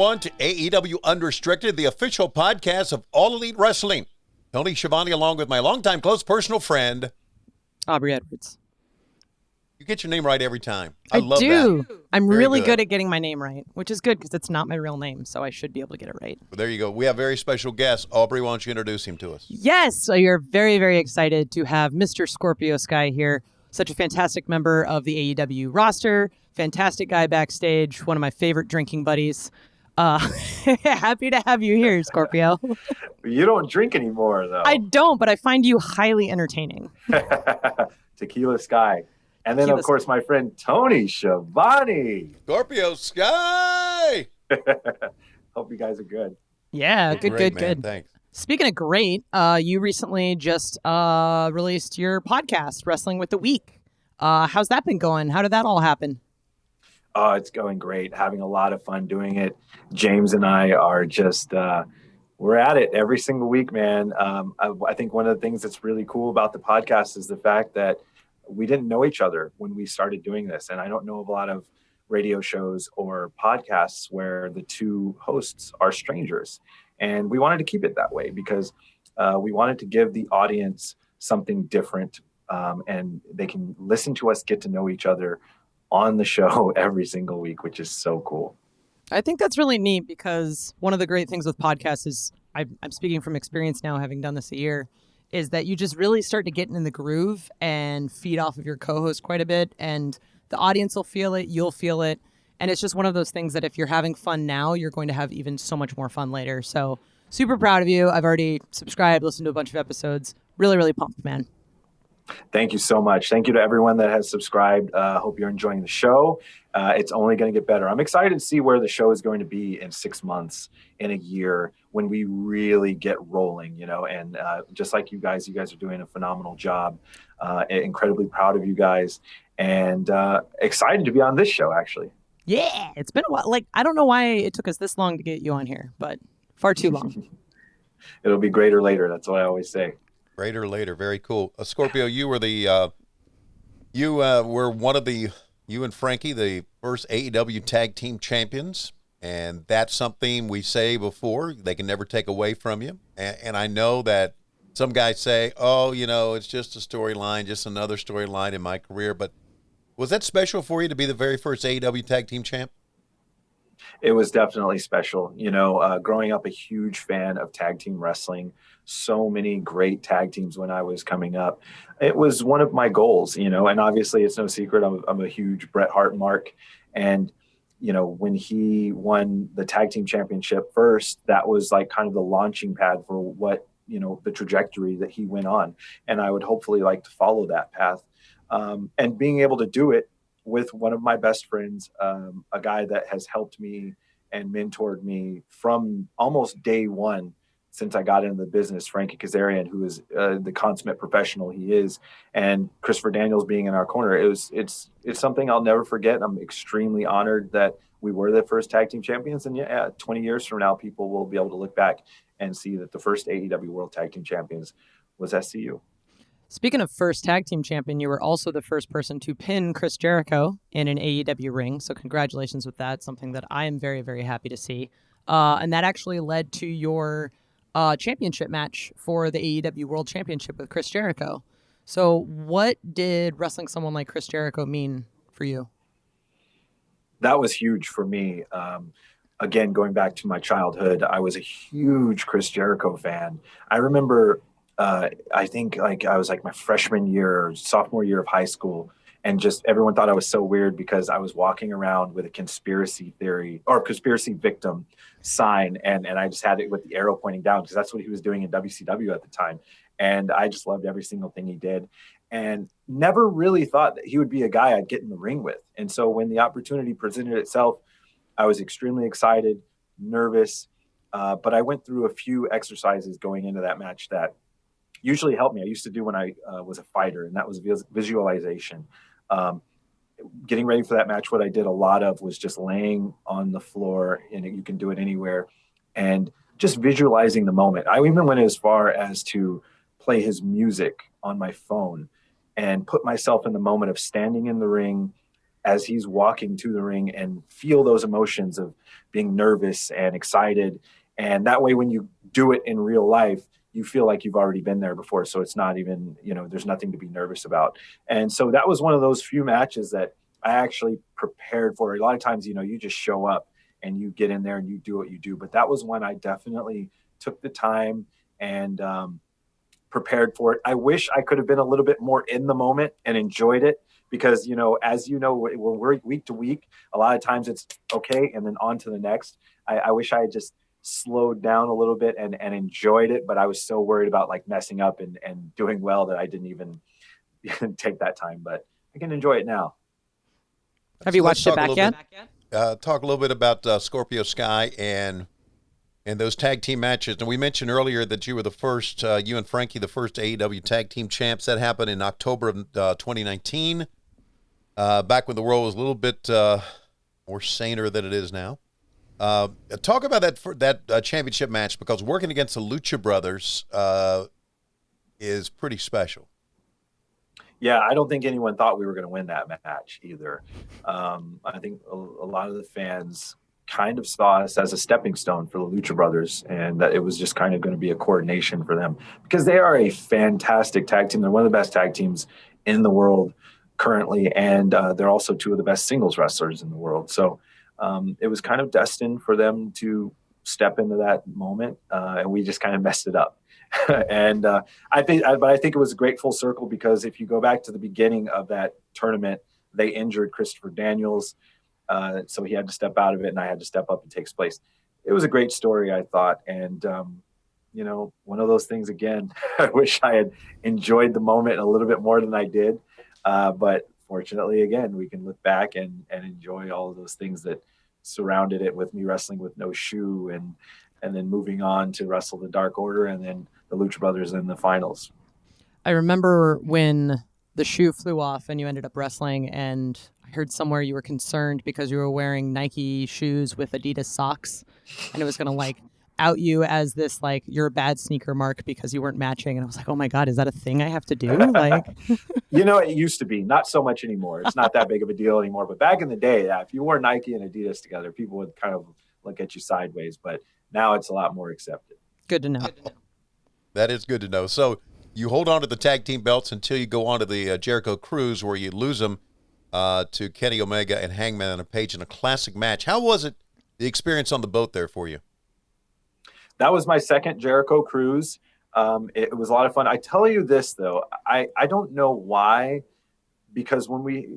everyone, to AEW Unrestricted, the official podcast of All Elite Wrestling. Tony Schiavone, along with my longtime close personal friend, Aubrey Edwards. You get your name right every time. I love do. that. I'm really good at getting my name right, which is good because it's not my real name, so I should be able to get it right. Well, there you go. We have a very special guest. Aubrey, why don't you introduce him to us? Yes, so you're very, very excited to have Mr. Scorpio Sky here. Such a fantastic member of the AEW roster. Fantastic guy backstage. One of my favorite drinking buddies. Happy to have you here, Scorpio. You don't drink anymore, though. I don't, but I find you highly entertaining. Tequila Sky. And then, of course, my friend Tony Schiavone. Scorpio Sky! Hope you guys are good. Yeah, good. Thanks. Speaking of great, you recently just released your podcast, Wrestling with the Week. How's that been going? How did that all happen? Oh, it's going great. Having a lot of fun doing it. James and I are just, we're at it every single week, man. I think one of the things that's really cool about the podcast is the fact that we didn't know each other when we started doing this. And I don't know of a lot of radio shows or podcasts where the two hosts are strangers. And we wanted to keep it that way because we wanted to give the audience something different, and they can listen to us get to know each other on the show every single week, which is so cool. I think that's really neat because one of the great things with podcasts is, I'm speaking from experience now, having done this a year, is that you just really start to get in the groove and feed off of your co-host quite a bit, and the audience will feel it, you'll feel it, and it's just one of those things that if you're having fun now, you're going to have even so much more fun later. So super proud of you. I've already subscribed, listened to a bunch of episodes. Really, really pumped, man. Thank you so much. Thank you to everyone that has subscribed. Hope you're enjoying the show. It's only going to get better. I'm excited to see where the show is going to be in 6 months, in a year, when we really get rolling, and just like you guys are doing a phenomenal job. Incredibly proud of you guys, and excited to be on this show, actually. Yeah, it's been a while. I don't know why it took us this long to get you on here, but far too long. It'll be greater later. That's what I always say. Greater later. Very cool. Scorpio, you were were one of you and Frankie, the first AEW tag team champions. And that's something we say before, they can never take away from you. And I know that some guys say, oh, it's just a storyline, just another storyline in my career. But was that special for you to be the very first AEW tag team champ? It was definitely special. Growing up a huge fan of tag team wrestling, so many great tag teams when I was coming up. It was one of my goals, and obviously it's no secret I'm a huge Bret Hart mark. And, when he won the tag team championship first, that was like kind of the launching pad for what, the trajectory that he went on. And I would hopefully like to follow that path. And being able to do it with one of my best friends, a guy that has helped me and mentored me from almost day one since I got into the business, Frankie Kazarian, who is the consummate professional he is, and Christopher Daniels being in our corner. It's something I'll never forget. I'm extremely honored that we were the first tag team champions. And 20 years from now, people will be able to look back and see that the first AEW World Tag Team Champions was SCU. Speaking of first tag team champion, you were also the first person to pin Chris Jericho in an AEW ring. So congratulations with that. Something that I am very, very happy to see. And that actually led to your championship match for the AEW World Championship with Chris Jericho. So what did wrestling someone like Chris Jericho mean for you? That was huge for me. Again, going back to my childhood, I was a huge Chris Jericho fan. I remember I think I was my freshman year or sophomore year of high school, and just everyone thought I was so weird because I was walking around with a conspiracy theory or conspiracy victim sign, and I just had it with the arrow pointing down because that's what he was doing in WCW at the time. And I just loved every single thing he did, and never really thought that he would be a guy I'd get in the ring with. And so when the opportunity presented itself, I was extremely excited, nervous, but I went through a few exercises going into that match that usually helped me. I used to do when I was a fighter, and that was visualization. Getting ready for that match, what I did a lot of was just laying on the floor, and you can do it anywhere, and just visualizing the moment. I even went as far as to play his music on my phone and put myself in the moment of standing in the ring, as he's walking to the ring and feel those emotions of being nervous and excited. And that way, when you do it in real life, you feel like you've already been there before. So it's not even, there's nothing to be nervous about. And so that was one of those few matches that I actually prepared for. A lot of times, you just show up and you get in there and you do what you do. But that was one I definitely took the time and prepared for it. I wish I could have been a little bit more in the moment and enjoyed it because, as you know, we're week to week. A lot of times it's okay, and then on to the next. I wish I had just slowed down a little bit and enjoyed it, but I was so worried about like messing up and doing well that I didn't even take that time. But I can enjoy it now. Have you watched it back yet? Talk a little bit about Scorpio Sky and those tag team matches. And we mentioned earlier that you were the first, you and Frankie, the first AEW tag team champs. That happened in October of 2019, back when the world was a little bit more saner than it is now. Talk about that championship match, because working against the Lucha Brothers is pretty special. Yeah, I don't think anyone thought we were going to win that match either. I think a lot of the fans kind of saw us as a stepping stone for the Lucha Brothers, and that it was just kind of going to be a coordination for them, because they are a fantastic tag team. They're one of the best tag teams in the world currently, and they're also two of the best singles wrestlers in the world. So it was kind of destined for them to step into that moment, and we just kind of messed it up. And I think it was a great full circle, because if you go back to the beginning of that tournament, they injured Christopher Daniels, so he had to step out of it, and I had to step up and take his place. It was a great story, I thought, and one of those things again. I wish I had enjoyed the moment a little bit more than I did, but fortunately, again, we can look back and enjoy all of those things that surrounded it, with me wrestling with no shoe and then moving on to wrestle the Dark Order and then the Lucha Brothers in the finals. I remember when the shoe flew off and you ended up wrestling, and I heard somewhere you were concerned because you were wearing Nike shoes with Adidas socks, and it was going to like out you as this, like, you're a bad sneaker mark because you weren't matching. And I was like, oh my God, is that a thing I have to do? Like, it used to be, not so much anymore. It's not that big of a deal anymore. But back in the day, yeah, if you wore Nike and Adidas together, people would kind of look at you sideways. But now it's a lot more accepted. Good to know. That is good to know. So you hold on to the tag team belts until you go on to the Jericho Cruise, where you lose them to Kenny Omega and Hangman Adam Page in a classic match. How was it, the experience on the boat there for you? That was my second Jericho Cruise. It was a lot of fun. I tell you this, though, I don't know why, because when we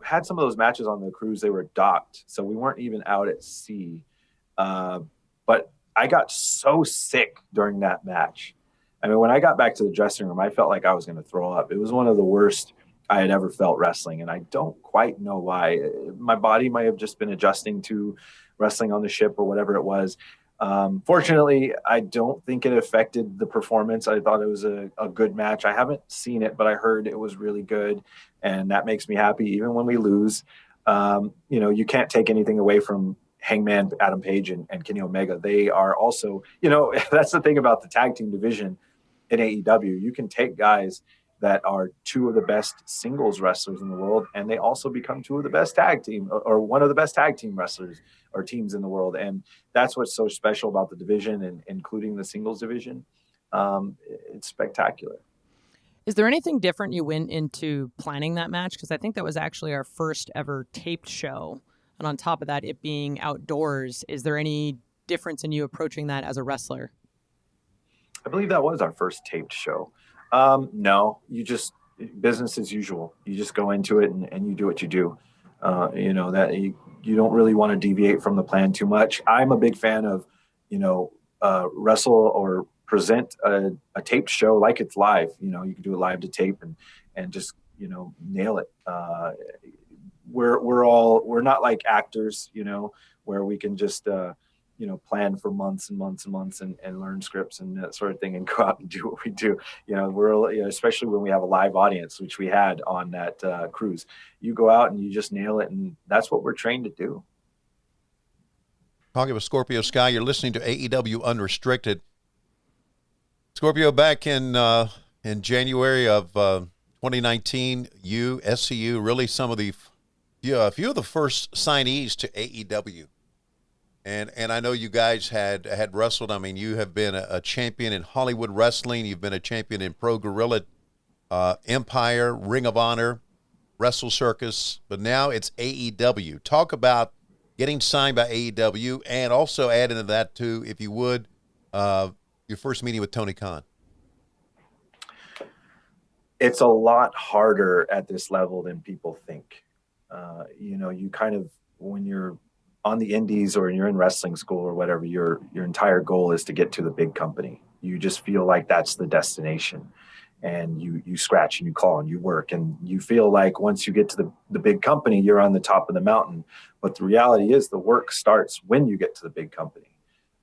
had some of those matches on the cruise, they were docked, so we weren't even out at sea. But I got so sick during that match. I mean, when I got back to the dressing room, I felt like I was going to throw up. It was one of the worst I had ever felt wrestling, and I don't quite know why. My body might have just been adjusting to wrestling on the ship or whatever it was. Fortunately, I don't think it affected the performance. I thought it was a good match. I haven't seen it, but I heard it was really good, and that makes me happy even when we lose. You can't take anything away from Hangman Adam Page and Kenny Omega. They are also, that's the thing about the tag team division in AEW. You can take guys that are two of the best singles wrestlers in the world, and they also become two of the best tag team, or one of the best tag team wrestlers or teams in the world. And that's what's so special about the division, and including the singles division. It's spectacular. Is there anything different you went into planning that match? Because I think that was actually our first ever taped show. And on top of that, it being outdoors, is there any difference in you approaching that as a wrestler? I believe that was our first taped show. No, business as usual. You just go into it and you do what you do. That you don't really want to deviate from the plan too much. I'm a big fan of, wrestle or present a taped show like it's live. You can do it live to tape and just, nail it. We're not like actors, where we can just, plan for months and months and months and learn scripts and that sort of thing and go out and do what we do. Especially when we have a live audience, which we had on that cruise. You go out and you just nail it, and that's what we're trained to do. Talking with Scorpio Sky, you're listening to AEW Unrestricted. Scorpio, back in January of 2019, SCU, really some of the Yeah, a few of the first signees to AEW. And I know you guys had wrestled. I mean, you have been a champion in Hollywood wrestling. You've been a champion in Pro Guerrilla, Empire, Ring of Honor, Wrestle Circus. But now it's AEW. Talk about getting signed by AEW, and also add into that too, if you would, your first meeting with Tony Khan. It's a lot harder at this level than people think. You kind of, when you're on the indies or you're in wrestling school or whatever, your entire goal is to get to the big company. You just feel like that's the destination, and you scratch and you claw and you work, and you feel like once you get to the big company, you're on the top of the mountain. But the reality is the work starts when you get to the big company.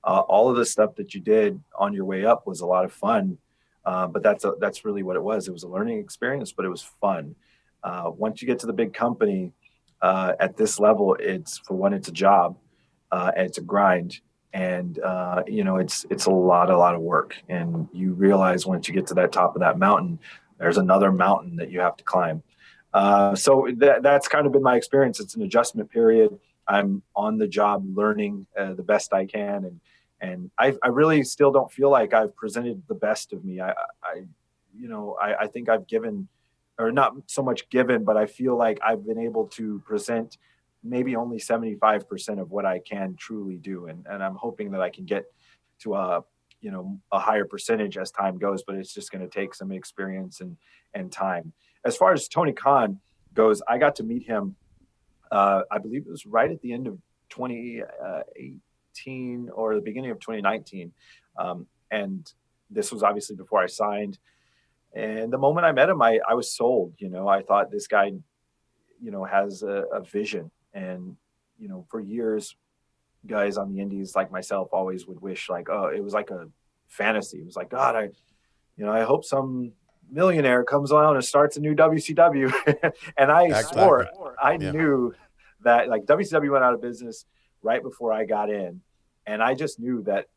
All of the stuff that you did on your way up was a lot of fun. But that's really what it was. It was a learning experience, but it was fun. Once you get to the big company, at this level, it's a job, and it's a grind, and it's a lot of work. And you realize once you get to that top of that mountain, there's another mountain that you have to climb. So that's kind of been my experience. It's an adjustment period. I'm on the job learning the best I can, and I really still don't feel like I've presented the best of me. I think I've given, or not so much given, but I feel like I've been able to present maybe only 75% of what I can truly do. And I'm hoping that I can get to a higher percentage as time goes, but it's just going to take some experience and time. As far as Tony Khan goes, I got to meet him, I believe it was right at the end of 2018 or the beginning of 2019. And this was obviously before I signed. And the moment I met him, I was sold. I thought this guy, has a vision. And, for years, guys on the indies like myself always would wish, like, oh, it was like a fantasy. It was like, God, I hope some millionaire comes along and starts a new WCW. And I swore, I knew that, like, WCW went out of business right before I got in. And I just knew that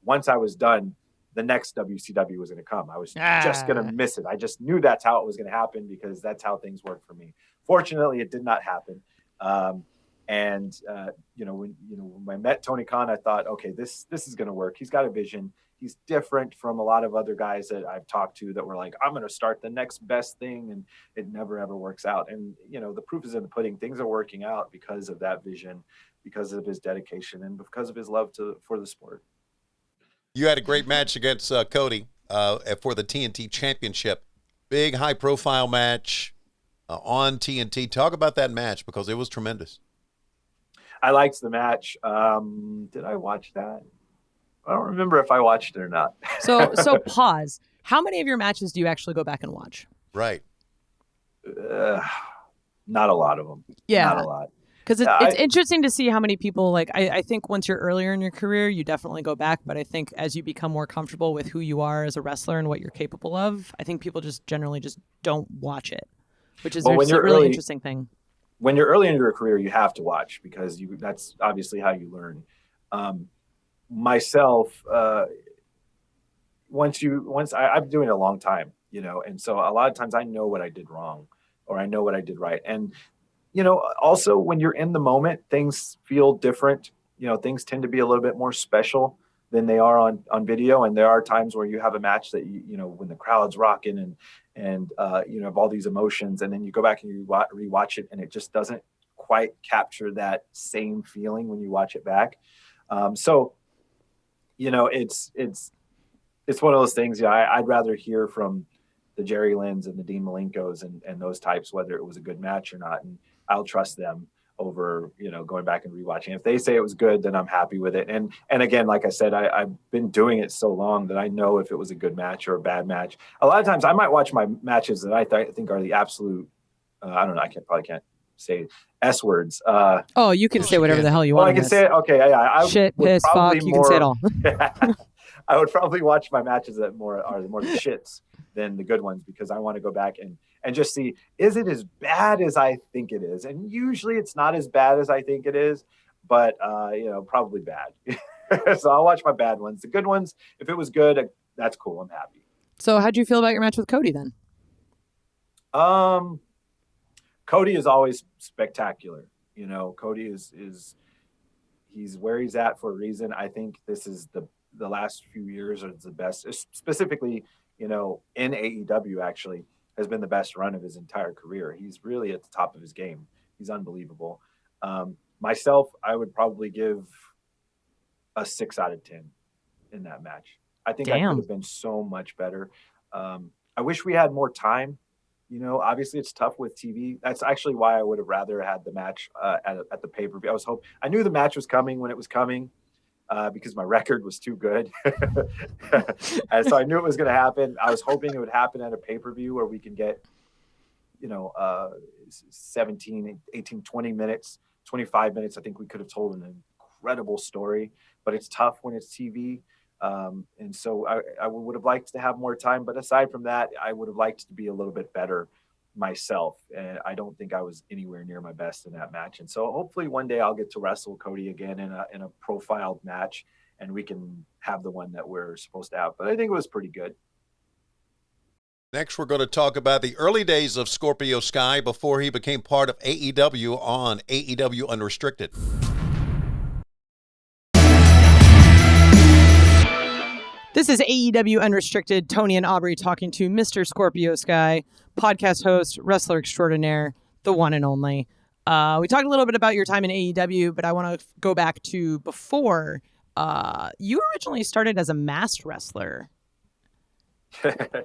once I was done, the next WCW was going to come. I was just going to miss it. I just knew that's how it was going to happen, because that's how things work for me. Fortunately, it did not happen. When I met Tony Khan, I thought, okay, this is going to work. He's got a vision. He's different from a lot of other guys that I've talked to that were like, I'm going to start the next best thing, and it never ever works out. And the proof is in the pudding. Things are working out because of that vision, because of his dedication, and because of his love for the sport. You had a great match against Cody for the TNT Championship. Big, high-profile match on TNT. Talk about that match, because it was tremendous. I liked the match. Did I watch that? I don't remember if I watched it or not. So pause. How many of your matches do you actually go back and watch? Right. Not a lot of them. Yeah. Not a lot. Because it's interesting to see how many people, like, I think once you're earlier in your career, you definitely go back. But I think as you become more comfortable with who you are as a wrestler and what you're capable of, I think people just generally just don't watch it, which is a really interesting thing. When you're early in your career, you have to watch, because that's obviously how you learn. Myself, once I've been doing it a long time, and so a lot of times I know what I did wrong, or I know what I did right. And also when you're in the moment, things feel different. Things tend to be a little bit more special than they are on video. And there are times where you have a match that, when the crowd's rocking and have all these emotions, and then you go back and you rewatch it, and it just doesn't quite capture that same feeling when you watch it back. So it's one of those things. I'd rather hear from the Jerry Lynn's and the Dean Malenkos and those types, whether it was a good match or not. And I'll trust them over, going back and rewatching. If they say it was good, then I'm happy with it. And again, like I said, I've been doing it so long that I know if it was a good match or a bad match. A lot of times I might watch my matches that I think are the absolute, I don't know, I probably can't say S words. You can say whatever the hell you want. I can say it. Okay. Yeah. Shit, piss, fuck. You can say it all. I would probably watch my matches that are more the shits than the good ones, because I want to go back and just see, is it as bad as I think it is? And usually it's not as bad as I think it is, but probably bad. So I'll watch my bad ones. The good ones, if it was good, that's cool. I'm happy. So how'd you feel about your match with Cody then? Cody is always spectacular. Cody is he's where he's at for a reason. I think this is the last few years are the best, specifically, in AEW actually has been the best run of his entire career. He's really at the top of his game. He's unbelievable. Myself, I would probably give a 6 out of 10 in that match. I think I could have been so much better. I wish we had more time. Obviously it's tough with TV. That's actually why I would have rather had the match at the pay-per-view. I knew the match was coming when it was coming because my record was too good. And so I knew it was going to happen. I was hoping it would happen at a pay-per-view where we can get, 17, 18, 20 minutes, 25 minutes. I think we could have told an incredible story, but it's tough when it's TV. And so I would have liked to have more time, but aside from that, I would have liked to be a little bit better myself. And I don't think I was anywhere near my best in that match. And so hopefully one day I'll get to wrestle Cody again in a profiled match and we can have the one that we're supposed to have. But I think it was pretty good. Next, we're going to talk about the early days of Scorpio Sky before he became part of AEW on AEW Unrestricted. This is AEW Unrestricted. Tony and Aubrey talking to Mr. Scorpio Sky, podcast host, wrestler extraordinaire, the one and only. We talked a little bit about your time in AEW, but I want to go back to before. You originally started as a masked wrestler.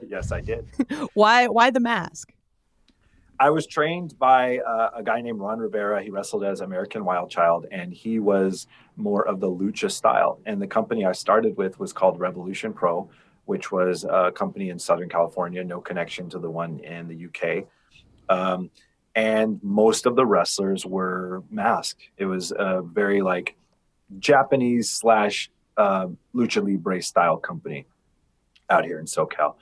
Yes, I did. Why the mask? I was trained by a guy named Ron Rivera. He wrestled as American Wild Child, and he was more of the lucha style. And the company I started with was called Revolution Pro, which was a company in Southern California, no connection to the one in the UK. And most of the wrestlers were masked. It was a very Japanese / Lucha Libre style company out here in SoCal.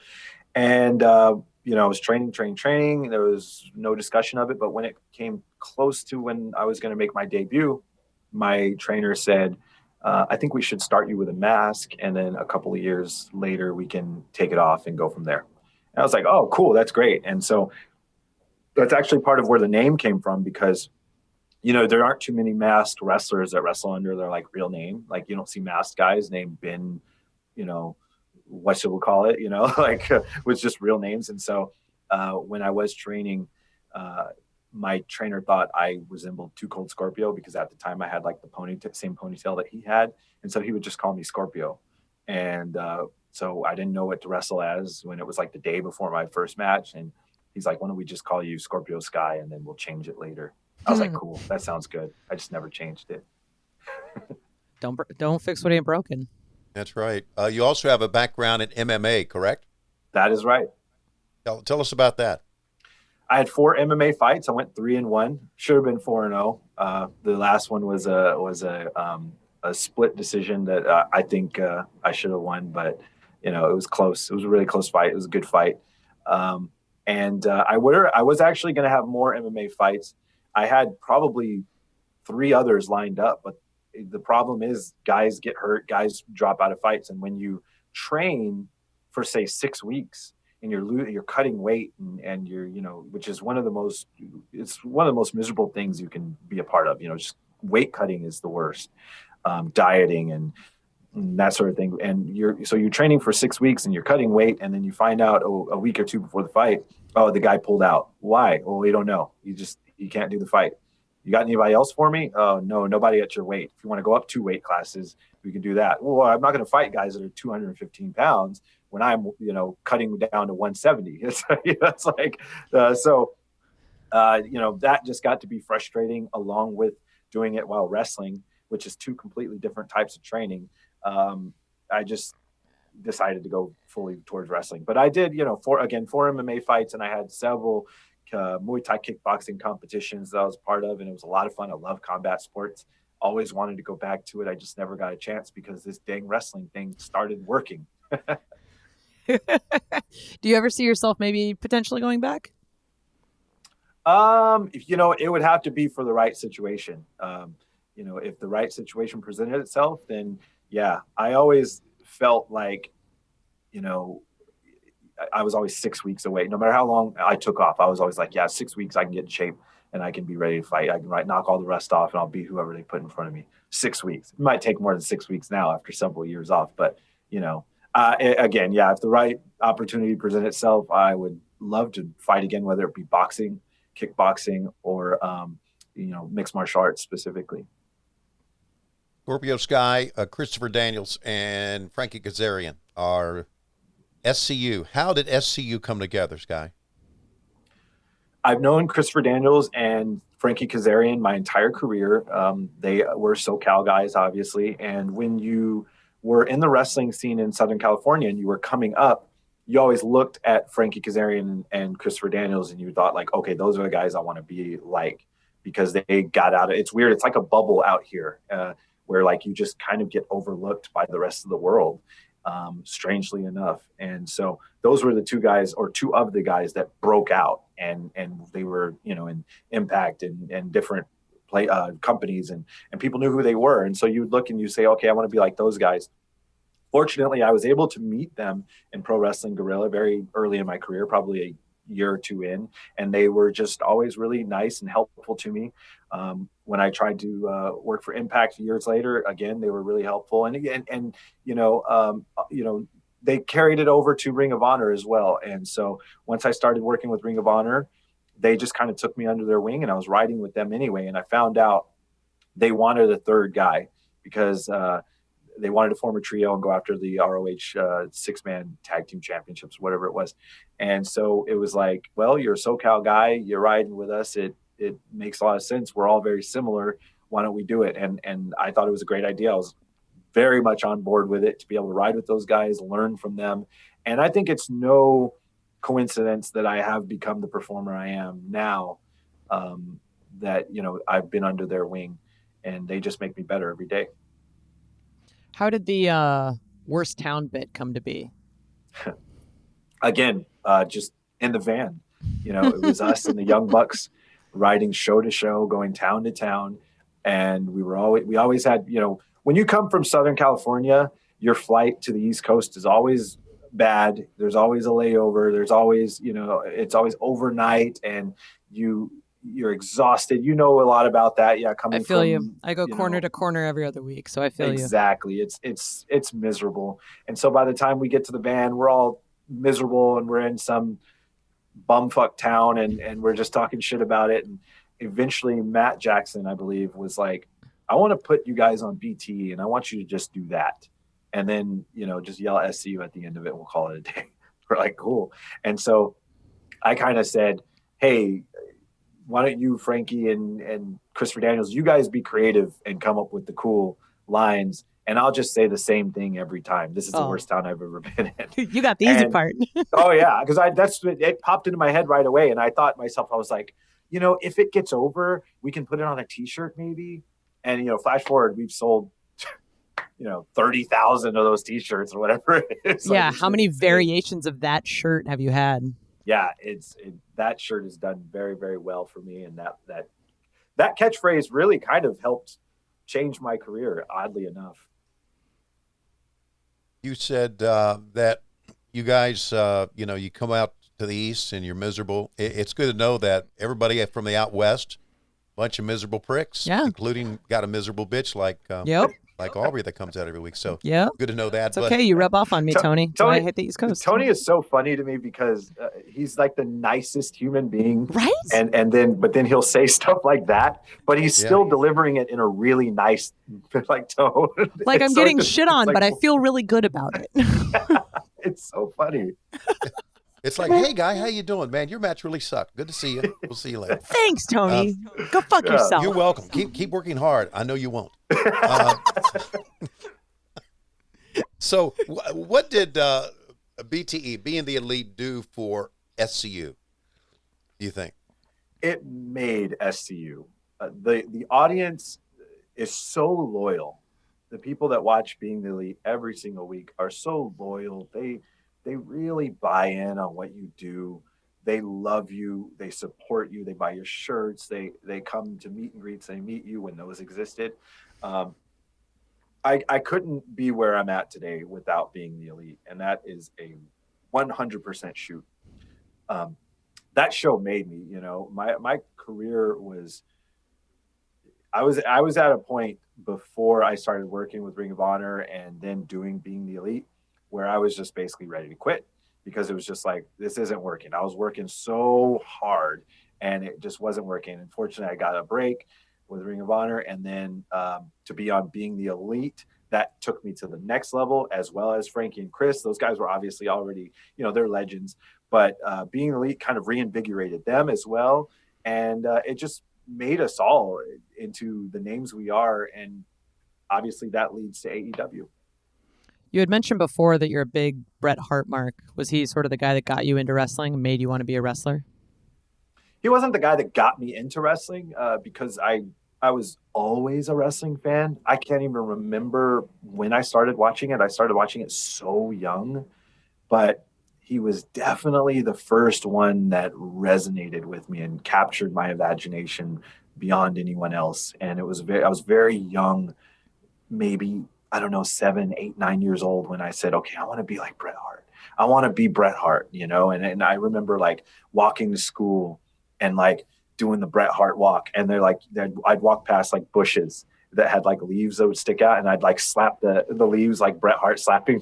And, I was training. There was no discussion of it. But when it came close to when I was going to make my debut, my trainer said, I think we should start you with a mask. And then a couple of years later, we can take it off and go from there. And I was like, oh, cool. That's great. And so that's actually part of where the name came from because, there aren't too many masked wrestlers that wrestle under their real name. You don't see masked guys named Ben, what should we call it, with just real names. And so when I was training, my trainer thought I resembled Too Cold Scorpio because at the time I had the same ponytail that he had. And so he would just call me Scorpio. And so I didn't know what to wrestle as when it was the day before my first match. And he's like, why don't we just call you Scorpio Sky and then we'll change it later. I was like, cool, that sounds good. I just never changed it. Don't fix what ain't broken. That's right. You also have a background in MMA, correct? That is right. Tell us about that. I had 4 MMA fights. I went 3-1. Should have been 4-0. The last one was a split decision that I think I should have won, but it was close. It was a really close fight. It was a good fight. And I was actually going to have more MMA fights. I had probably 3 others lined up, but the problem is guys get hurt, guys drop out of fights. And when you train for say 6 weeks and you're cutting weight and you're, which is one of the most miserable things you can be a part of, just weight cutting is the worst, dieting and that sort of thing. And you're training for 6 weeks and you're cutting weight. And then you find out a week or 2 before the fight, oh, the guy pulled out. Why? Well, we don't know. You can't do the fight. You got anybody else for me? Oh, no, nobody at your weight. If you want to go up 2 weight classes, we can do that. Well, I'm not going to fight guys that are 215 pounds when I'm, cutting down to 170. That just got to be frustrating along with doing it while wrestling, which is 2 completely different types of training. I just decided to go fully towards wrestling. But I did, 4 MMA fights, and I had several Muay Thai kickboxing competitions that I was part of, and it was a lot of fun. I love combat sports. Always wanted to go back to it. I just never got a chance because this dang wrestling thing started working. Do you ever see yourself maybe potentially going back? It would have to be for the right situation. If the right situation presented itself, then yeah. I always felt like, I was always 6 weeks away. No matter how long I took off, I was always like, yeah, 6 weeks, I can get in shape and I can be ready to fight. I can knock all the rest off and I'll beat whoever they put in front of me. 6 weeks. It might take more than 6 weeks now after several years off. But, again, yeah, if the right opportunity presents itself, I would love to fight again, whether it be boxing, kickboxing, or, mixed martial arts specifically. Scorpio Sky, Christopher Daniels, and Frankie Kazarian are SCU. How did SCU come together, Sky? I've known Christopher Daniels and Frankie Kazarian my entire career. They were SoCal guys, obviously. And when you were in the wrestling scene in Southern California and you were coming up, you always looked at Frankie Kazarian and Christopher Daniels and you thought like, okay, those are the guys I want to be like, because they got out of, it's weird. It's like a bubble out here where like you just kind of get overlooked by the rest of the world, strangely enough. And so those were the two of the guys that broke out and they were, in Impact and different companies and people knew who they were. And so you would look and you say, okay, I want to be like those guys. Fortunately, I was able to meet them in Pro Wrestling Guerrilla very early in my career, probably a year or two in, and they were just always really nice and helpful to me. When I tried to work for Impact years later, again, they were really helpful. And they carried it over to Ring of Honor as well. And so once I started working with Ring of Honor, they just kind of took me under their wing, and I was riding with them anyway. And I found out they wanted a third guy because they wanted to form a trio and go after the ROH 6-man tag team championships, whatever it was. And so it was like, well, you're a SoCal guy, you're riding with us. It makes a lot of sense. We're all very similar. Why don't we do it? And I thought it was a great idea. I was very much on board with it to be able to ride with those guys, learn from them. And I think it's no coincidence that I have become the performer I am now, that, I've been under their wing and they just make me better every day. How did the worst town bit come to be? Again, just in the van. It was us and the Young Bucks riding show to show, going town to town. And we always had, when you come from Southern California, your flight to the East Coast is always bad. There's always a layover. There's always, it's always overnight and you're exhausted. A lot about that. Yeah. I feel you. I go corner to corner every other week. So I feel exactly. you. It's miserable. And so by the time we get to the van, we're all miserable and we're in some bumfuck town and we're just talking shit about it. And eventually Matt Jackson, I believe, was like, I want to put you guys on BT and I want you to just do that. And then, just yell SCU at the end of it. And we'll call it a day. We're like, cool. And so I kind of said, hey, why don't you, Frankie and Christopher Daniels, you guys be creative and come up with the cool lines. And I'll just say the same thing every time. This is the worst town I've ever been in. You got the easy part. Oh yeah. Cause it popped into my head right away. And I thought myself, I was like, if it gets over, we can put it on a t-shirt maybe. And, flash forward, we've sold, 30,000 of those t-shirts or whatever it is. Yeah. How many variations of that shirt have you had? Yeah, that shirt has done very, very well for me. And that catchphrase really kind of helped change my career, oddly enough. You said that you guys, you come out to the East and you're miserable. It's good to know that everybody from the out West, bunch of miserable pricks, including got a miserable bitch like Aubrey that comes out every week. So good to know that. It's okay. You rub off on me, Tony. I hit the East Coast. Tony is so funny to me because he's like the nicest human being. Right. But then he'll say stuff like that, but he's still delivering it in a really nice tone. Like I'm getting shit on, but I feel really good about it. It's so funny. It's like, hey, guy, how you doing, man? Your match really sucked. Good to see you. We'll see you later. Thanks, Tony. Go fuck yourself. You're welcome. Keep working hard. I know you won't. So what did BTE, being the elite, do for SCU, do you think? It made SCU. The audience is so loyal. The people that watch Being the Elite every single week are so loyal. They really buy in on what you do. They love you. They support you. They buy your shirts. They come to meet and greets. They meet you when those existed. I couldn't be where I'm at today without Being the Elite. And that is a 100% shoot. That show made me, my career was, I was at a point before I started working with Ring of Honor and then being the Elite, where I was just basically ready to quit, because it was just like, this isn't working. I was working so hard and it just wasn't working. Unfortunately, I got a break with Ring of Honor, and then to be on Being the Elite, that took me to the next level, as well as Frankie and Chris. Those guys were obviously already, they're legends, but Being the Elite kind of reinvigorated them as well. And it just made us all into the names we are. And obviously that leads to AEW. You had mentioned before that you're a big Bret Hart mark. Was he sort of the guy that got you into wrestling and made you want to be a wrestler? He wasn't the guy that got me into wrestling because I was always a wrestling fan. I can't even remember when I started watching it. I started watching it so young, but he was definitely the first one that resonated with me and captured my imagination beyond anyone else. And I was very young, maybe, I don't know, 7, 8, 9 years old when I said, okay, I want to be like Bret Hart. I want to be Bret Hart, and I remember like walking to school and like doing the Bret Hart walk. And I'd walk past like bushes that had like leaves that would stick out, and I'd like slap the leaves like Bret Hart slapping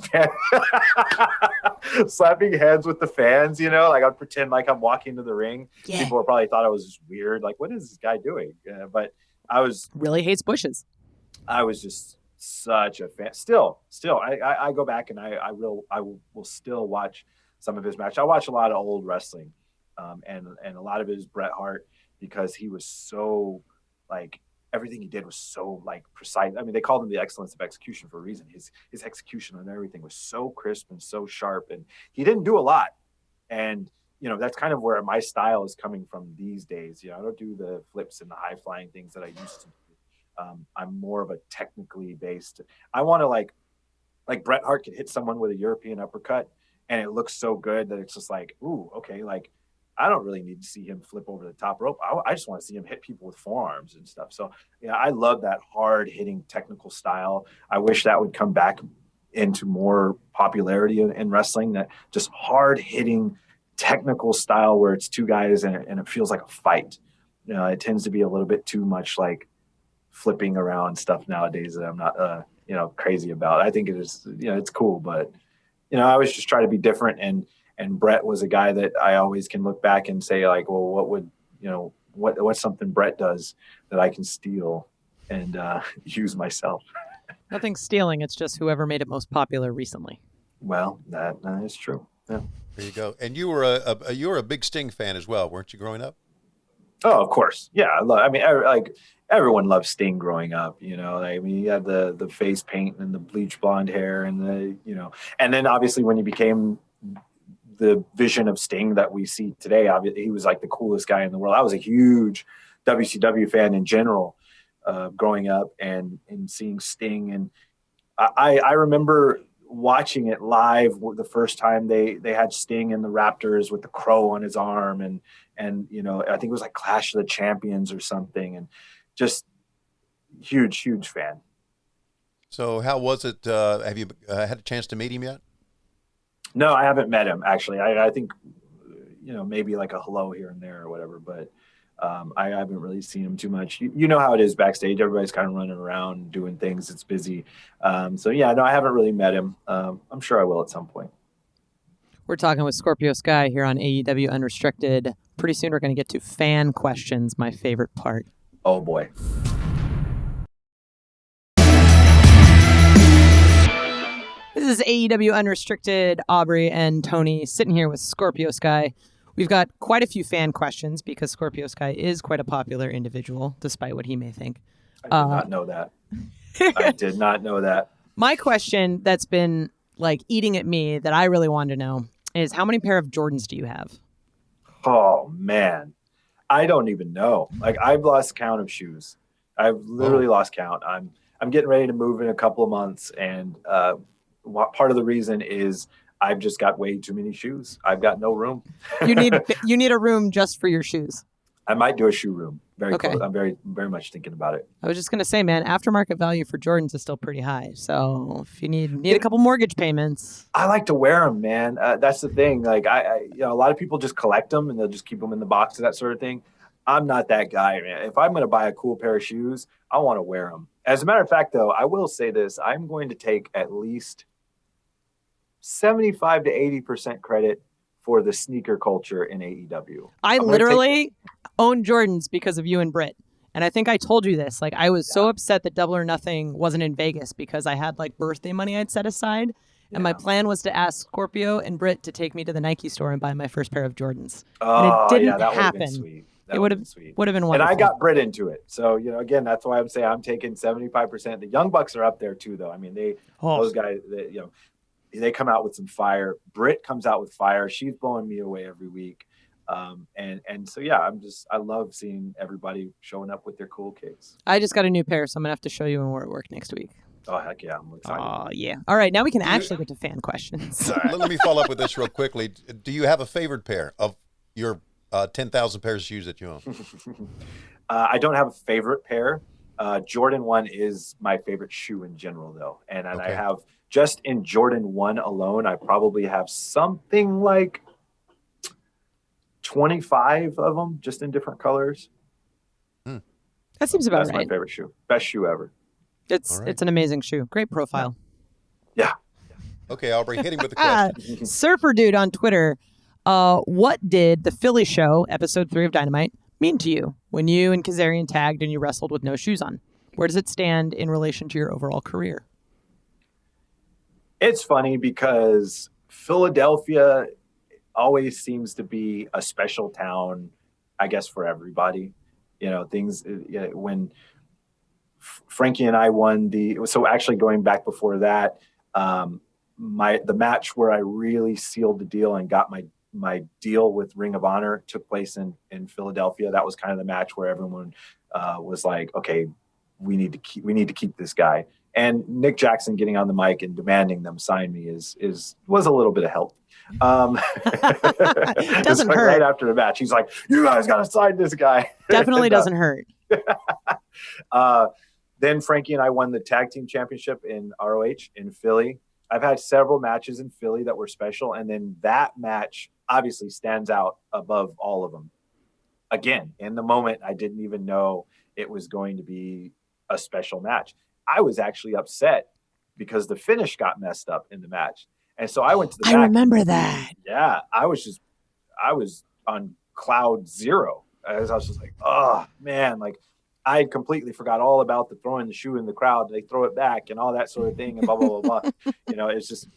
slapping hands with the fans, like I'd pretend like I'm walking to the ring. Yeah. People probably thought I was just weird. Like, what is this guy doing? But I was really hates bushes. I was just such a fan. Still, I go back and I will still watch some of his matches. I watch a lot of old wrestling, and a lot of it is Bret Hart, because he was so like, everything he did was so like precise. I mean, they called him the excellence of execution for a reason. His execution on everything was so crisp and so sharp, and he didn't do a lot. And that's kind of where my style is coming from these days. I don't do the flips and the high flying things that I used to do. I'm more of a technically based. I want to like Bret Hart could hit someone with a European uppercut, and it looks so good that it's just like, ooh, okay, like I don't really need to see him flip over the top rope. I just want to see him hit people with forearms and stuff. So I love that hard hitting technical style. I wish that would come back into more popularity in wrestling, that just hard hitting technical style where it's two guys and it feels like a fight. It tends to be a little bit too much like flipping around stuff nowadays that I'm not, crazy about. I think it is, it's cool, but, I always just try to be different. And Bret was a guy that I always can look back and say like, well, what would, what's something Bret does that I can steal and use myself? Nothing stealing. It's just whoever made it most popular recently. Well, that is true. Yeah. There you go. And you were a big Sting fan as well, weren't you, growing up? Oh, of course. Yeah. Everyone loved Sting growing up, you had the face paint and the bleach blonde hair and and then obviously when he became the vision of Sting that we see today, obviously he was like the coolest guy in the world. I was a huge WCW fan in general, growing up and seeing Sting. And I remember watching it live the first time they had Sting in the Raptors with the crow on his arm. And I think it was like Clash of the Champions or something, and just huge fan. So how was it? Have you had a chance to meet him yet? No, I haven't met him actually. I think, maybe like a hello here and there or whatever, but I haven't really seen him too much. You know how it is backstage. Everybody's kind of running around doing things. It's busy. So yeah, no, I haven't really met him. I'm sure I will at some point. We're talking with Scorpio Sky here on AEW Unrestricted. Pretty soon we're going to get to fan questions, my favorite part. Oh boy. This is AEW Unrestricted. Aubrey and Tony sitting here with Scorpio Sky. We've got quite a few fan questions because Scorpio Sky is quite a popular individual, despite what he may think. I did not know that. I did not know that. My question that's been like eating at me that I really wanted to know is, how many pair of Jordans do you have? Oh, man. I don't even know. Like, I've lost count of shoes. I've literally lost count. I'm getting ready to move in a couple of months, and part of the reason is I've just got way too many shoes. I've got no room. You need a room just for your shoes. I might do a shoe room. Very Okay. close. I'm very, very much thinking about it. I was just gonna say, man, aftermarket value for Jordans is still pretty high. So if you need a couple mortgage payments, I like to wear them, man. That's the thing. Like a lot of people just collect them and they'll just keep them in the box and that sort of thing. I'm not that guy, man. If I'm going to buy a cool pair of shoes, I want to wear them. As a matter of fact, though, I will say this: I'm going to take at least 75 to 80% credit for the sneaker culture in AEW. I literally own Jordans because of you and Britt. And I think I told you this. Like, I was so upset that Double or Nothing wasn't in Vegas because I had like birthday money I'd set aside. And my plan was to ask Scorpio and Britt to take me to the Nike store and buy my first pair of Jordans. And it didn't that happen. Been sweet. That It would have been wonderful. And I got Britt into it. So, again, that's why I'm saying I'm taking 75%. The Young Bucks are up there too, though. I mean, those guys, they come out with some fire. Britt comes out with fire. She's blowing me away every week. And so, yeah, I love seeing everybody showing up with their cool kicks. I just got a new pair, so I'm going to have to show you when we're at work next week. Oh, heck yeah. I'm excited. Oh, yeah. All right. Now we can actually get to fan questions. Right. Let me follow up with this real quickly. Do you have a favorite pair of your 10,000 pairs of shoes that you own? I don't have a favorite pair. Jordan 1 is my favorite shoe in general, though. And I have, just in Jordan 1 alone, I probably have something like 25 of them, just in different colors. That seems about right. That's my favorite shoe. Best shoe ever. It's an amazing shoe. Great profile. Yeah. Okay, Aubrey, hit him with the question. Surfer Dude on Twitter. What did the Philly show, episode 3 of Dynamite, mean to you when you and Kazarian tagged and you wrestled with no shoes on? Where does it stand in relation to your overall career? It's funny because Philadelphia always seems to be a special town, I guess, for everybody. When Frankie and I won so actually going back before that, the match where I really sealed the deal and got my deal with Ring of Honor took place in Philadelphia. That was kind of the match where everyone was like, okay, we need to keep this guy. And Nick Jackson getting on the mic and demanding them sign me was a little bit of help. Doesn't hurt. Right after the match, he's like, "You guys got to sign this guy." Definitely doesn't hurt. Then Frankie and I won the tag team championship in ROH in Philly. I've had several matches in Philly that were special, and then that match obviously stands out above all of them. Again, in the moment, I didn't even know it was going to be a special match. I was actually upset because the finish got messed up in the match. And so I went to the back. I remember that. Yeah, I was on cloud zero. I was just like, oh, man, like I had completely forgot all about the throwing the shoe in the crowd. They throw it back and all that sort of thing and blah, blah, blah, blah. It's just,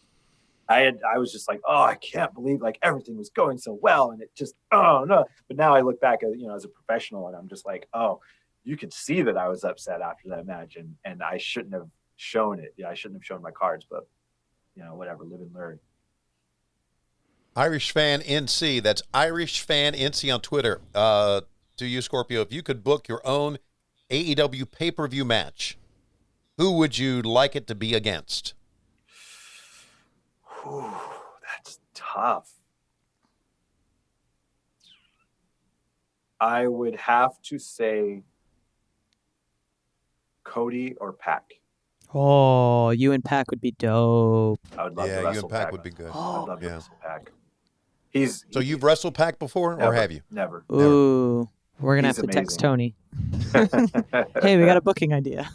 I was just like, oh, I can't believe like everything was going so well. And it just, oh no. But now I look back at, as a professional and I'm just like, oh, you could see that I was upset after that match and I shouldn't have shown it. Yeah, I shouldn't have shown my cards, but whatever, live and learn. Irish Fan NC, that's Irish Fan NC on Twitter. To you, Scorpio, if you could book your own AEW pay-per-view match, who would you like it to be against? Whew, that's tough. I would have to say Cody or Pac. Oh, you and Pac would be dope. I would love to you wrestle and Pac Pac would be good. I'd love to wrestle Pac. So you've wrestled Pac before, or have you? Never. Ooh, we're going to have to amazing. text Tony. Hey, we got a booking idea.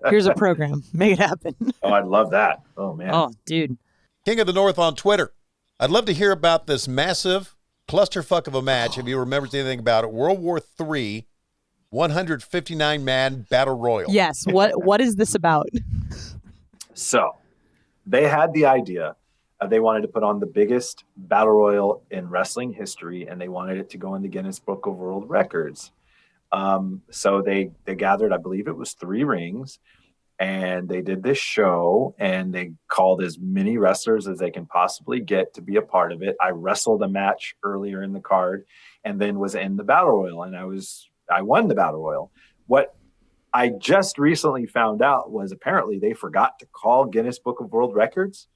Here's a program. Make it happen. Oh, I'd love that. Oh, man. Oh, dude. King of the North on Twitter. I'd love to hear about this massive clusterfuck of a match, if you remember anything about it. World War III, 159-man battle royal. Yes. What is this about? So they had the idea. They wanted to put on the biggest battle royal in wrestling history, and they wanted it to go in the Guinness Book of World Records. So they gathered, I believe it was 3 rings, and they did this show, and they called as many wrestlers as they can possibly get to be a part of it. I wrestled a match earlier in the card and then was in the battle royal, and I won the battle royal. What I just recently found out was apparently they forgot to call Guinness Book of World Records.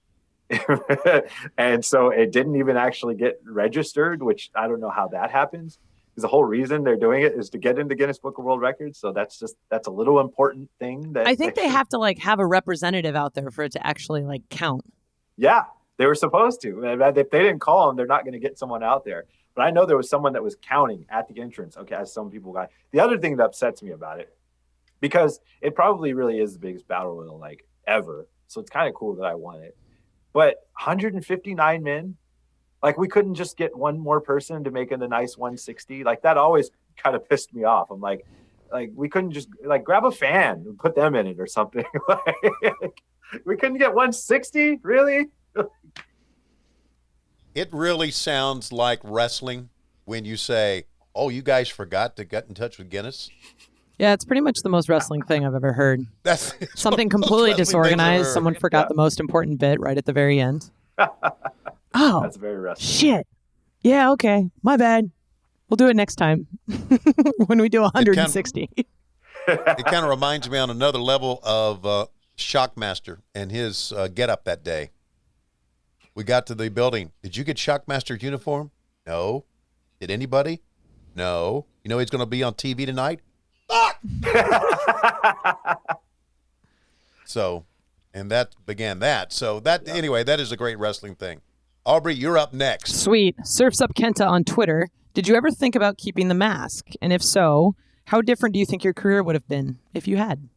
And so it didn't even actually get registered, which I don't know how that happens. because the whole reason they're doing it is to get into Guinness Book of World Records. So that's a little important thing that I think they have to like have a representative out there for it to actually like count. Yeah, they were supposed to. If they didn't call them, they're not going to get someone out there. But I know there was someone that was counting at the entrance. Okay, as some people got. The other thing that upsets me about it, because it probably really is the biggest battle royal like ever. So it's kind of cool that I won it. But 159 men, like we couldn't just get one more person to make it a nice 160. Like that always kind of pissed me off. I'm like we couldn't just like grab a fan and put them in it or something. Like, we couldn't get 160, really? It really sounds like wrestling when you say, "Oh, you guys forgot to get in touch with Guinness." Yeah, it's pretty much the most wrestling thing I've ever heard. That's something completely disorganized. Someone forgot the most important bit right at the very end. Oh, that's very wrestling. Shit. Yeah, okay. My bad. We'll do it next time when we do 160. It kind of reminds me on another level of Shockmaster and his get-up that day. We got to the building. Did you get Shockmaster's uniform? No. Did anybody? No. You know he's going to be on TV tonight? Fuck! So, and that began that. So that, anyway, that is a great wrestling thing. Aubrey, you're up next. Sweet. Surfs Up Kenta on Twitter. Did you ever think about keeping the mask? And if so, how different do you think your career would have been if you had?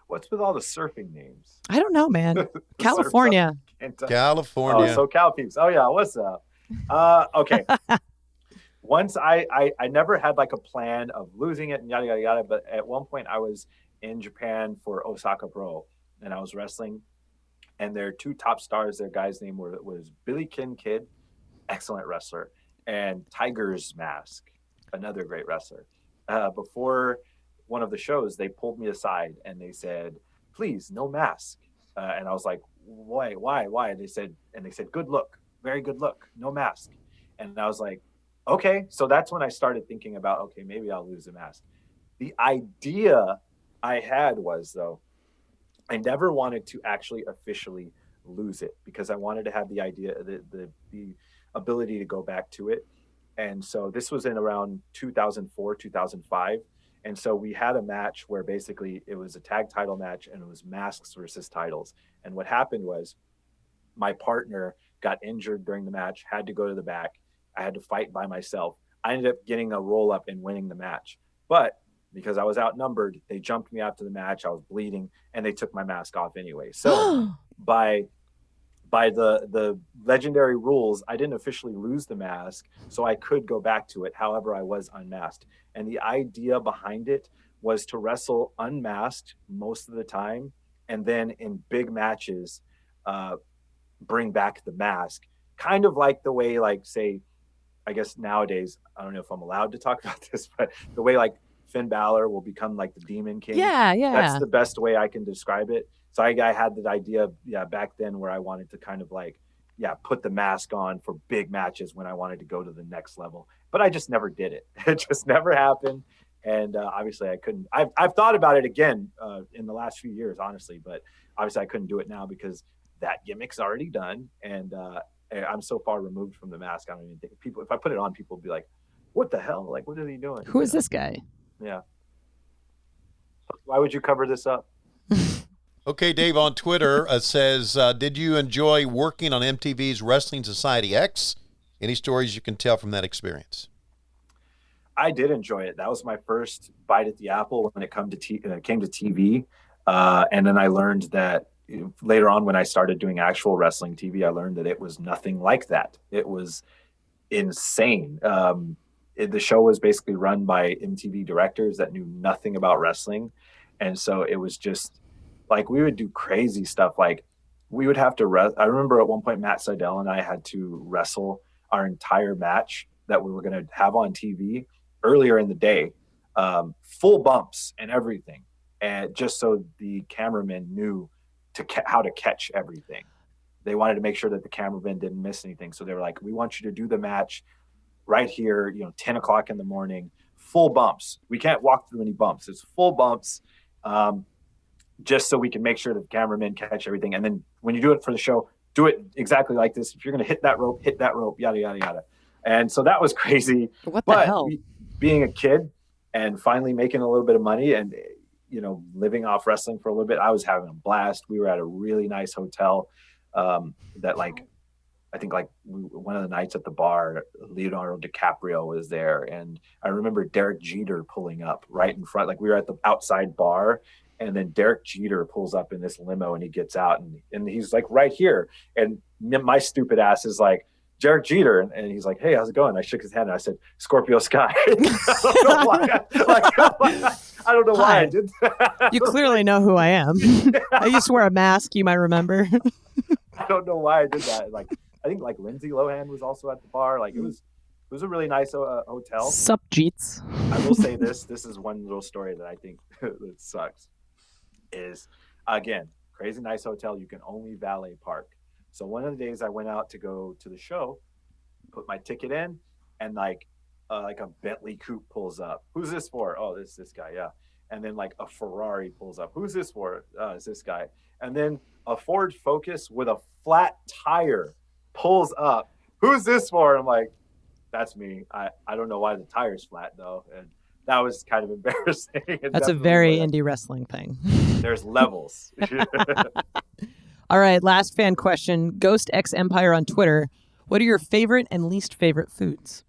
What's with all the surfing names? I don't know, man. California. California. Oh, so Cal peeps. Oh, yeah. What's up? Okay. Once I never had like a plan of losing it and yada, yada, yada. But at one point I was in Japan for Osaka Pro and I was wrestling. And their two top stars, their guy's name was Billy Kid, excellent wrestler, and Tiger's Mask, another great wrestler. Before one of the shows, they pulled me aside and they said, "Please, no mask." And I was like, "Why? And they said, good look, very good look, no mask." And I was like, okay. So that's when I started thinking about, okay, maybe I'll lose the mask. The idea I had was, though, I never wanted to actually officially lose it because I wanted to have the idea, the ability to go back to it. And so this was in around 2004, 2005. And so we had a match where basically it was a tag title match and it was masks versus titles. And what happened was my partner got injured during the match, had to go to the back. I had to fight by myself. I ended up getting a roll up and winning the match. But because I was outnumbered, they jumped me after the match. I was bleeding and they took my mask off anyway. So by the legendary rules, I didn't officially lose the mask, so I could go back to it. However, I was unmasked. And the idea behind it was to wrestle unmasked most of the time. And then in big matches, bring back the mask. Kind of like the way, like, say, I guess nowadays, I don't know if I'm allowed to talk about this, but the way like Finn Balor will become like the Demon King. Yeah. That's the best way I can describe it. So I had that idea, back then where I wanted to kind of like, put the mask on for big matches when I wanted to go to the next level. But I just never did it. It just never happened. And obviously I couldn't. I've thought about it again in the last few years, honestly. But obviously I couldn't do it now because that gimmick's already done. And I'm so far removed from the mask. I don't even think people, if I put it on, people will be like, "What the hell? Like, what is he doing? Who is this guy?" Yeah. Why would you cover this up? Okay, Dave on Twitter says, did you enjoy working on MTV's Wrestling Society X? Any stories you can tell from that experience? I did enjoy it. That was my first bite at the apple when it came to TV. And then I learned that later on when I started doing actual wrestling TV, I learned that it was nothing like that. It was insane. The show was basically run by MTV directors that knew nothing about wrestling. And so it was just like, we would do crazy stuff. Like we would have to, I remember at one point, Matt Seidel and I had to wrestle our entire match that we were going to have on TV earlier in the day, full bumps and everything. And just so the cameramen knew how to catch everything. They wanted to make sure that the cameramen didn't miss anything. So they were like, we want you to do the match right here, 10 o'clock in the morning, full bumps. We can't walk through any bumps. It's full bumps, just so we can make sure that the cameramen catch everything. And then when you do it for the show, do it exactly like this. If you're going to hit that rope, yada, yada, yada. And so that was crazy. What the hell? Being a kid and finally making a little bit of money and, living off wrestling for a little bit, I was having a blast. We were at a really nice hotel that I think one of the nights at the bar, Leonardo DiCaprio was there. And I remember Derek Jeter pulling up right in front. Like we were at the outside bar and then Derek Jeter pulls up in this limo and he gets out and he's like right here. And my stupid ass is like, Derek Jeter. And he's like, hey, how's it going? I shook his hand and I said, Scorpio Sky. I don't know why I did that. You clearly know who I am. I used to wear a mask, you might remember. I don't know why I did that. I think Lindsay Lohan was also at the bar. It was a really nice hotel. Sup, Jeets. I will say this is one little story that I think that sucks is, again, crazy nice hotel. You can only valet park. So one of the days I went out to go to the show, put my ticket in, and a Bentley coupe pulls up. Who's this for? Oh, this guy, yeah. And then a Ferrari pulls up. Who's this for? It's this guy. And then a Ford Focus with a flat tire pulls up. Who's this for? And I'm like, that's me. I don't know why the tire's flat though. And that was kind of embarrassing. That's a very indie wrestling thing. There's levels. All right, last fan question. Ghost X Empire on Twitter. What are your favorite and least favorite foods?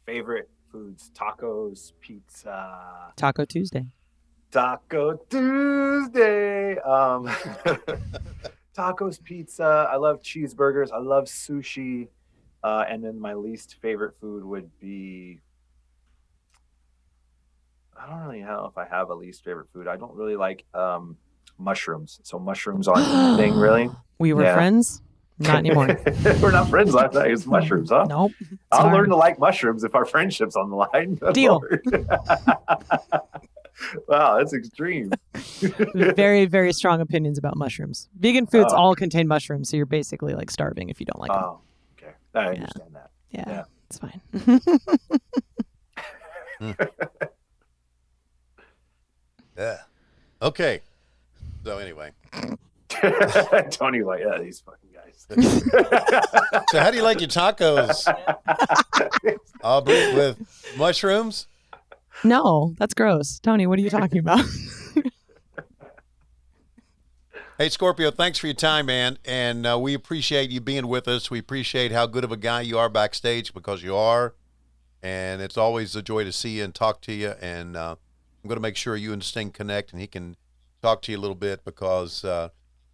Favorite foods: tacos, pizza. Taco Tuesday. Taco Tuesday. Tacos, pizza. I love cheeseburgers. I love sushi. And then my least favorite food would be, I don't really know if I have a least favorite food. I don't really like mushrooms. So mushrooms aren't anything really. We were friends? Not anymore. We're not friends last night. It's mushrooms, huh? Nope. I'll learn to like mushrooms if our friendship's on the line. Deal. Wow, that's extreme. Very, very strong opinions about mushrooms. Vegan foods all contain mushrooms, so you're basically starving if you don't like them. Oh, okay. I understand that. Yeah, it's fine. Yeah. Okay. So anyway. Tony's like, yeah, these fucking guys. So how do you like your tacos? Aubrey, with mushrooms? No, that's gross. Tony, what are you talking about? Hey, Scorpio, thanks for your time, man. And we appreciate you being with us. We appreciate how good of a guy you are backstage, because you are. And it's always a joy to see you and talk to you. And I'm going to make sure you and Sting connect and he can talk to you a little bit, because I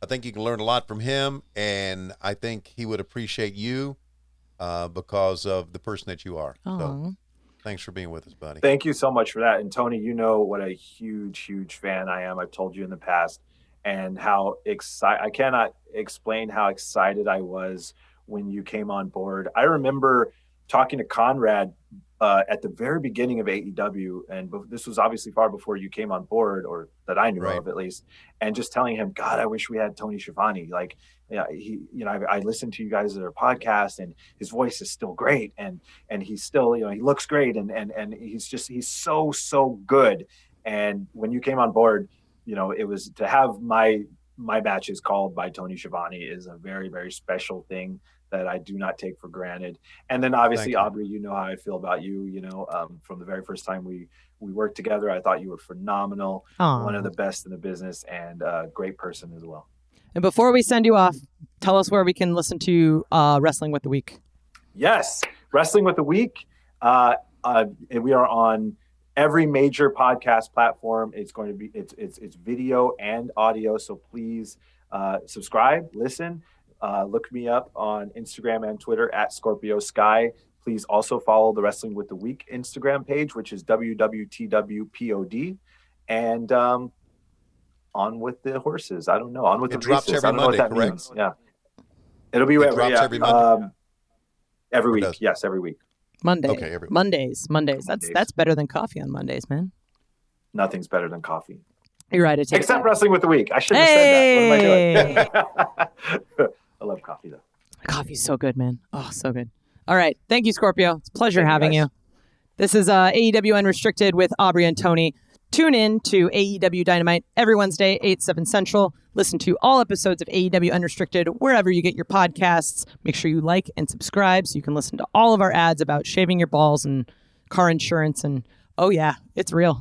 think you can learn a lot from him. And I think he would appreciate you because of the person that you are. Aww. So thanks for being with us, buddy. Thank you so much for that. And Tony, you know what a huge, huge fan I am. I've told you in the past. And how excited, I cannot explain how excited I was when you came on board. I remember talking to Conrad at the very beginning of AEW, and this was obviously far before you came on board, or that I knew of at least, and just telling him, God, I wish we had Tony Schiavone. I listened to you guys at our podcast, and his voice is still great, and he's still, he looks great, and he's so good. And when you came on board, it was to have my matches called by Tony Schiavone is a very, very special thing that I do not take for granted. And then obviously, Aubrey, you know how I feel about you, from the very first time we worked together. I thought you were phenomenal, one of the best in the business, and a great person as well. And before we send you off, tell us where we can listen to Wrestling with the Week. Yes, Wrestling with the Week. We are on every major podcast platform. It's going to be it's video and audio. So please subscribe, listen, look me up on Instagram and Twitter at Scorpio Sky. Please also follow the Wrestling with the Week Instagram page, which is WWTWPOD. And on with the horses. I don't know. On with the drops races. every Monday, correct? Means. Yeah, it'll be every Monday. Every week. Yes, every week. Monday. Okay, every week. Mondays. That's better than coffee on Mondays, man. Nothing's better than coffee. You're right. Except Wrestling with the Week. I shouldn't have said that. What am I doing? I love coffee, though. Coffee's so good, man. Oh, so good. All right. Thank you, Scorpio. It's a pleasure having you. Guys. This is AEW Unrestricted with Aubrey and Tony. Tune in to AEW Dynamite every Wednesday, 8, 7 Central. Listen to all episodes of AEW Unrestricted wherever you get your podcasts. Make sure you like and subscribe so you can listen to all of our ads about shaving your balls and car insurance. And oh yeah, it's real.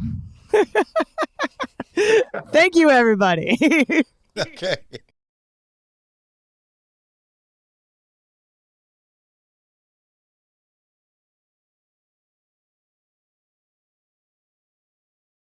Thank you, everybody. Okay.